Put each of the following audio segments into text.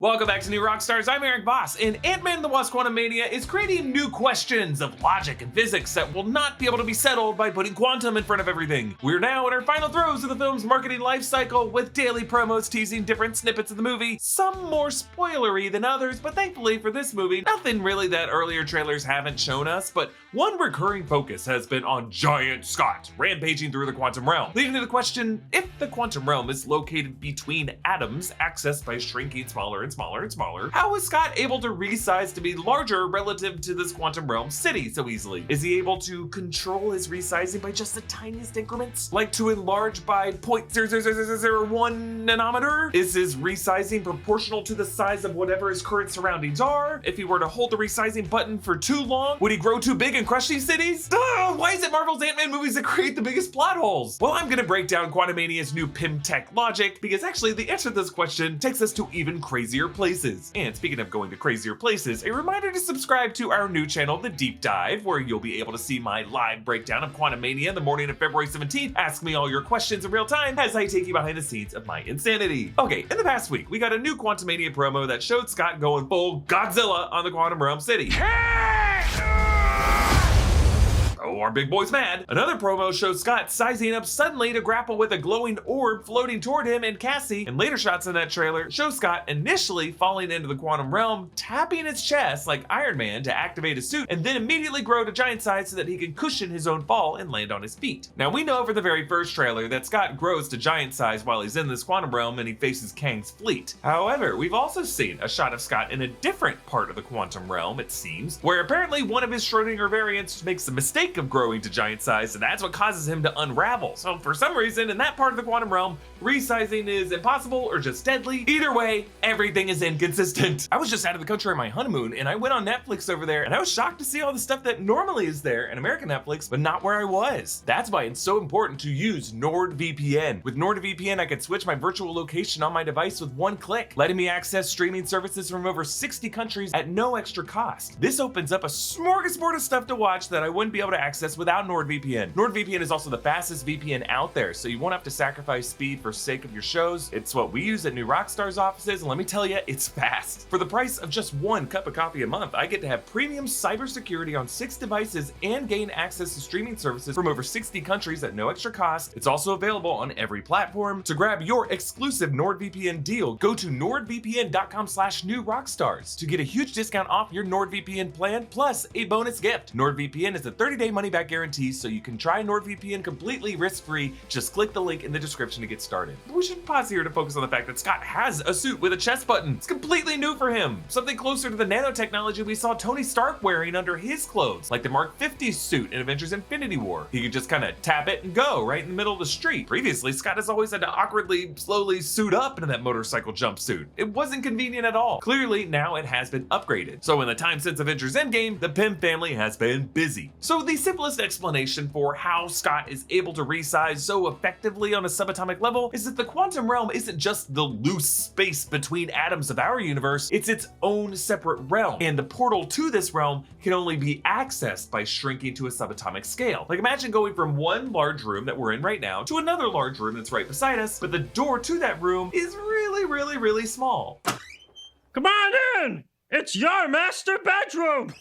Welcome back to New Rockstars. I'm Erik Voss, and Ant-Man and the Wasp: Quantumania is creating new questions of logic and physics that will not be able to be settled by putting quantum in front of everything. We're now in our final throes of the film's marketing life cycle, with daily promos teasing different snippets of the movie, some more spoilery than others, but thankfully for this movie, nothing really that earlier trailers haven't shown us, but one recurring focus has been on Giant Scott rampaging through the quantum realm, leading to the question, if the quantum realm is located between atoms, accessed by shrinking smaller and smaller and smaller, how is Scott able to resize to be larger relative to this quantum realm city so easily? Is he able to control his resizing by just the tiniest increments? Like to enlarge by 0.00001 nanometer? Is his resizing proportional to the size of whatever his current surroundings are? If he were to hold the resizing button for too long, would he grow too big and crush these cities? Why is it Marvel's Ant-Man movies that create the biggest plot holes? Well, I'm gonna break down Quantumania's new Pym tech logic, because actually the answer to this question takes us to even crazier places. And speaking of going to crazier places, a reminder to subscribe to our new channel, The Deep Dive, where you'll be able to see my live breakdown of Quantumania the morning of February 17th. Ask me all your questions in real time as I take you behind the scenes of my insanity. Okay, in the past week, we got a new Quantumania promo that showed Scott going full Godzilla on the quantum realm city. Oh, our big boy's mad. Another promo shows Scott sizing up suddenly to grapple with a glowing orb floating toward him and Cassie, and later shots in that trailer show Scott initially falling into the quantum realm, tapping his chest like Iron Man to activate his suit, and then immediately grow to giant size so that he can cushion his own fall and land on his feet. Now, we know from the very first trailer that Scott grows to giant size while he's in this quantum realm and he faces Kang's fleet. However, we've also seen a shot of Scott in a different part of the quantum realm, it seems, where apparently one of his Schrodinger variants makes the mistake of growing to giant size, and that's what causes him to unravel. So for some reason, in that part of the quantum realm, resizing is impossible or just deadly. Either way, everything is inconsistent. I was just out of the country on my honeymoon, and I went on Netflix over there, and I was shocked to see all the stuff that normally is there in American Netflix, but not where I was. That's why it's so important to use NordVPN. With NordVPN, I could switch my virtual location on my device with one click, letting me access streaming services from over 60 countries at no extra cost. This opens up a smorgasbord of stuff to watch that I wouldn't be able to access without NordVPN. NordVPN is also the fastest VPN out there, so you won't have to sacrifice speed for sake of your shows. It's what we use at New Rockstars offices, and let me tell you, it's fast. For the price of just one cup of coffee a month, I get to have premium cybersecurity on 6 devices and gain access to streaming services from over 60 countries at no extra cost. It's also available on every platform. To grab your exclusive NordVPN deal, go to nordvpn.com/newrockstars to get a huge discount off your NordVPN plan, plus a bonus gift. NordVPN is a 30-day money-back guarantee, so you can try NordVPN completely risk-free. Just click the link in the description to get started. We should pause here to focus on the fact that Scott has a suit with a chest button. It's completely new for him. Something closer to the nanotechnology we saw Tony Stark wearing under his clothes, like the Mark 50 suit in Avengers Infinity War. He could just kind of tap it and go right in the middle of the street. Previously, Scott has always had to awkwardly, slowly suit up into that motorcycle jumpsuit. It wasn't convenient at all. Clearly, now it has been upgraded. So in the time since Avengers Endgame, the Pym family has been busy. So the simplest explanation for how Scott is able to resize so effectively on a subatomic level is that the quantum realm isn't just the loose space between atoms of our universe, it's its own separate realm, and the portal to this realm can only be accessed by shrinking to a subatomic scale. Like, imagine going from one large room that we're in right now to another large room that's right beside us, but the door to that room is really small. Come on in! It's your master bedroom!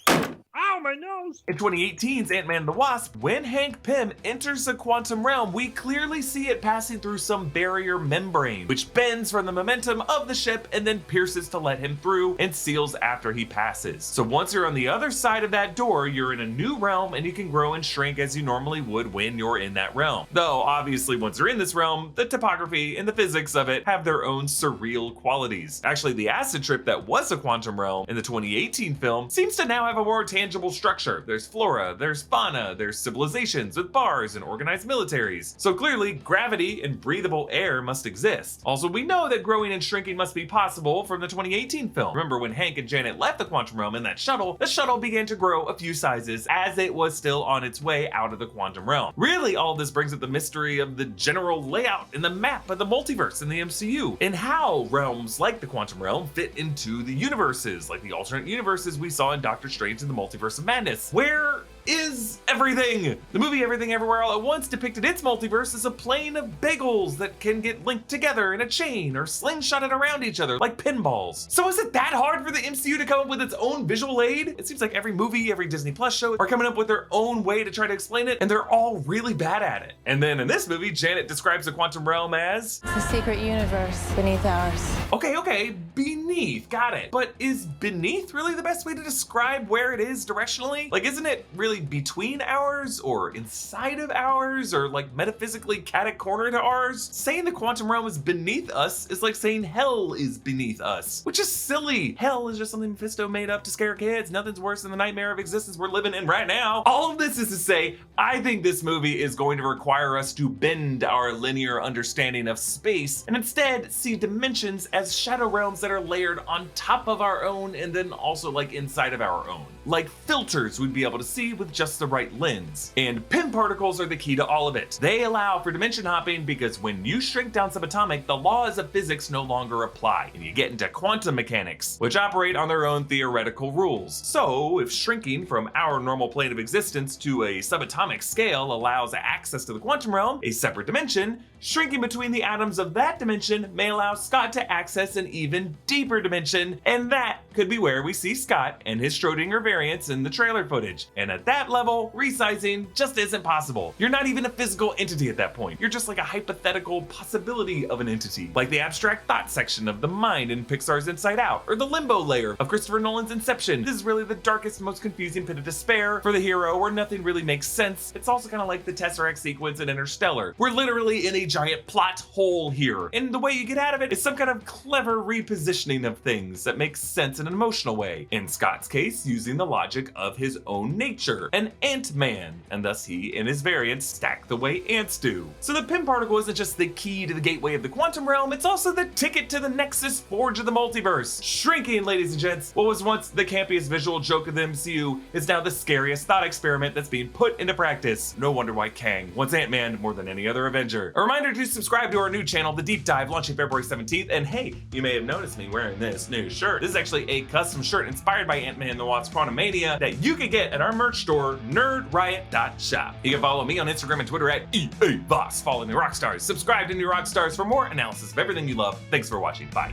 Ow, my nose! In 2018's Ant-Man and the Wasp, when Hank Pym enters the quantum realm, we clearly see it passing through some barrier membrane, which bends from the momentum of the ship and then pierces to let him through and seals after he passes. So once you're on the other side of that door, you're in a new realm and you can grow and shrink as you normally would when you're in that realm. Though, obviously, once you're in this realm, the topography and the physics of it have their own surreal qualities. Actually, the acid trip that was a quantum realm in the 2018 film seems to now have a more tangible structure. There's flora, there's fauna, there's civilizations with bars and organized militaries. So clearly, gravity and breathable air must exist. Also, we know that growing and shrinking must be possible from the 2018 film. Remember when Hank and Janet left the quantum realm in that shuttle, the shuttle began to grow a few sizes as it was still on its way out of the quantum realm. Really, all this brings up the mystery of the general layout and the map of the multiverse in the MCU, and how realms like the quantum realm fit into the universes, like the alternate universes we saw in Doctor Strange and the Multiverse of Madness. Where is everything. The movie Everything Everywhere All at Once depicted its multiverse as a plane of bagels that can get linked together in a chain or slingshotted around each other like pinballs. So is it that hard for the MCU to come up with its own visual aid? It seems like every movie, every Disney Plus show are coming up with their own way to try to explain it, and they're all really bad at it. And then in this movie, Janet describes the quantum realm as... It's a secret universe beneath ours. Okay, beneath, got it. But is beneath really the best way to describe where it is directionally? Like, isn't it really between ours or inside of ours or like metaphysically cat-corner to ours? Saying the quantum realm is beneath us is like saying hell is beneath us, which is silly. Hell is just something Mephisto made up to scare kids. Nothing's worse than the nightmare of existence we're living in right now. All of this is to say, I think this movie is going to require us to bend our linear understanding of space and instead see dimensions as shadow realms that are layered on top of our own and then also like inside of our own. Like filters we'd be able to see with just the right lens. And Pym particles are the key to all of it. They allow for dimension hopping because when you shrink down subatomic, the laws of physics no longer apply, and you get into quantum mechanics, which operate on their own theoretical rules. So if shrinking from our normal plane of existence to a subatomic scale allows access to the quantum realm, a separate dimension, shrinking between the atoms of that dimension may allow Scott to access an even deeper dimension, and that could be where we see Scott and his Schrodinger variants in the trailer footage. And at that level, resizing just isn't possible. You're not even a physical entity at that point. You're just like a hypothetical possibility of an entity, like the abstract thought section of the mind in Pixar's Inside Out, or the limbo layer of Christopher Nolan's Inception. This is really the darkest, most confusing pit of despair for the hero where nothing really makes sense. It's also kind of like the Tesseract sequence in Interstellar. We're literally in a giant plot hole here, and the way you get out of it is some kind of clever repositioning of things that makes sense in an emotional way. In Scott's case, using the logic of his own nature, an ant-man, and thus he and his variants stack the way ants do. So the Pym particle isn't just the key to the gateway of the quantum realm, it's also the ticket to the Nexus Forge of the multiverse. Shrinking, ladies and gents, what was once the campiest visual joke of the MCU is now the scariest thought experiment that's being put into practice. No wonder why Kang wants Ant-Man more than any other Avenger. A reminder to subscribe to our new channel, The Deep Dive, launching February 17th, and hey, you may have noticed me wearing this new shirt. This is actually a custom shirt inspired by Ant-Man and the Wasp's Quantumania that you can get at our merch store, nerdriot.shop. You can follow me on Instagram and Twitter at Erik Voss, follow the Rockstars, subscribe to New Rockstars for more analysis of everything you love. Thanks for watching, bye.